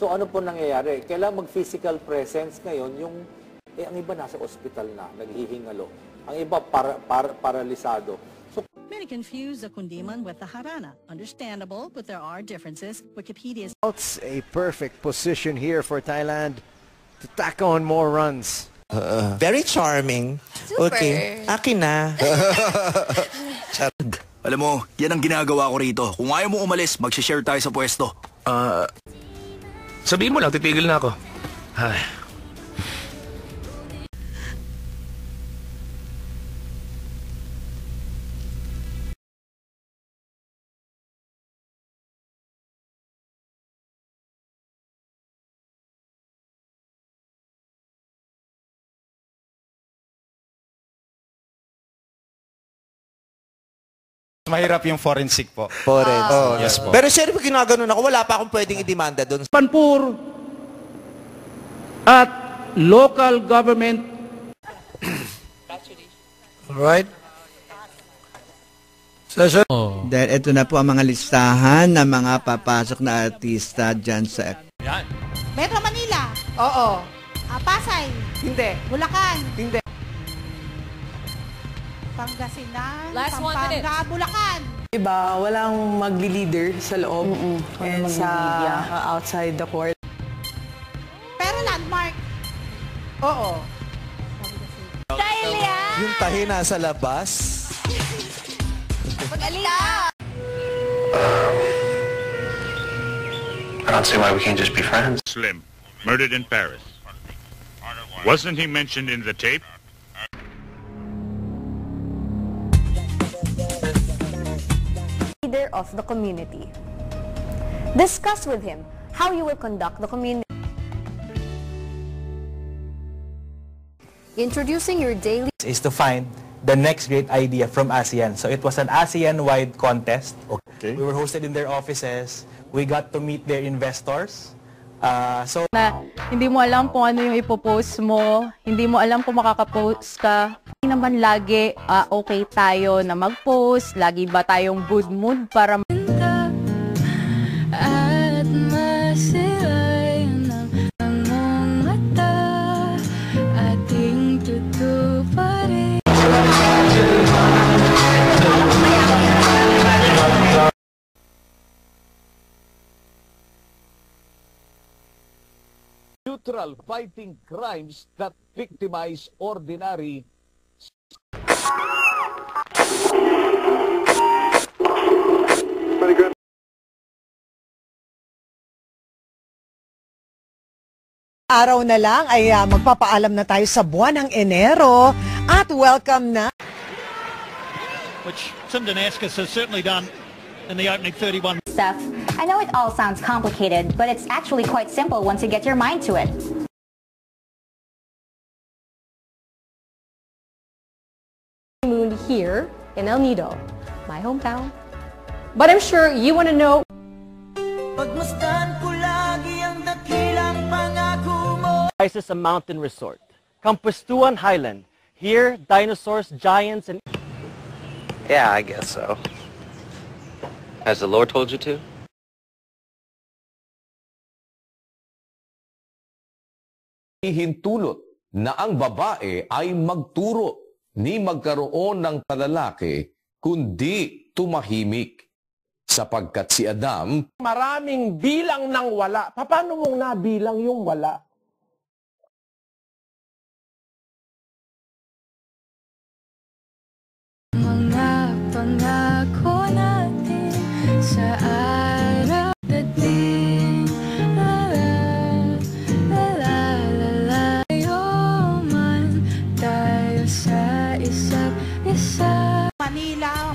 So ano po nangyayari? Kailangan mag-physical presence ngayon yung, ang iba nasa ospital na, naghihingalo. Ang iba paralisado. So, many confuse the Kundiman with the Harana. Understandable, but there are differences. Wikipedia is... It's a perfect position here for Thailand to tack on more runs. Very charming. Super. Okay, akin na. Alam mo, yan ang ginagawa ko rito. Kung ayaw mo umalis, mag-share tayo sa pwesto. Sabihin mo lang, titigil na ako. Ay. Mahirap yung forensic po. Yes po. Pero sir, pag ginaganon ako, wala pa akong pwedeng idemanda doon. Panpur at local government. Alright. Dahil ito na po ang mga listahan ng mga papasok na artista dyan sa... Yan. Metro Manila. Oo. Pasay. Hindi. Bulacan. Hindi. Pangasinan. Last 1 minute. Pampanga, Bulacan. Diba, walang magli-leader sa loob and sa outside the court. Pero landmark. Oo. Dahil yan! Yung tahi nasa labas. Pag-alila! I don't see why we can't just be friends. Slim, murdered in Paris. Wasn't he mentioned in the tape? Leader of the community. Discuss with him how you will conduct the community. Introducing your daily is to find the next great idea from ASEAN. So it was an ASEAN-wide contest. Okay. We were hosted in their offices. We got to meet their investors. Hindi mo alam kung ano yung ipopost mo, hindi mo alam kung makakapost ka. Hindi naman lagi okay tayo na mag-post, lagi ba tayong good mood para at masilay ng mga mata ating tutuparin. Neutral fighting crimes that victimize ordinary. Very good. Araw na lang ay magpapaalam na tayo sa buwan ng Enero at welcome na. Which Sundanascus has certainly done in the opening 31. Stuff. I know it all sounds complicated, but it's actually quite simple once you get your mind to it. Moon here in El Nido, my hometown. But I'm sure you want to know. Pagmasdan ko lagi ang dakilang pangako mo. This is a mountain resort, Kampustuan Highland. Here, dinosaurs, giants, and... Yeah, I guess so. Has the Lord told you to? Hintulot na ang babae ay magturo ni magkaroon ng panlalaki kundi tumahimik. Sapagkat si Adam, maraming bilang ng wala. Paano mong nabilang yung wala? Mga pangako natin sa araw dating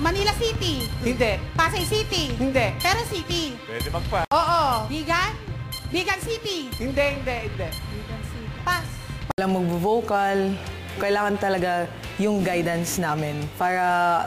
Manila City. Hindi. Pasay City. Hindi. Pero City. Pwede magpa. Oo. Bigan? Bigan City. Hindi. Bigan City. Pass. Walang magvo-vocal. Kailangan talaga yung guidance namin para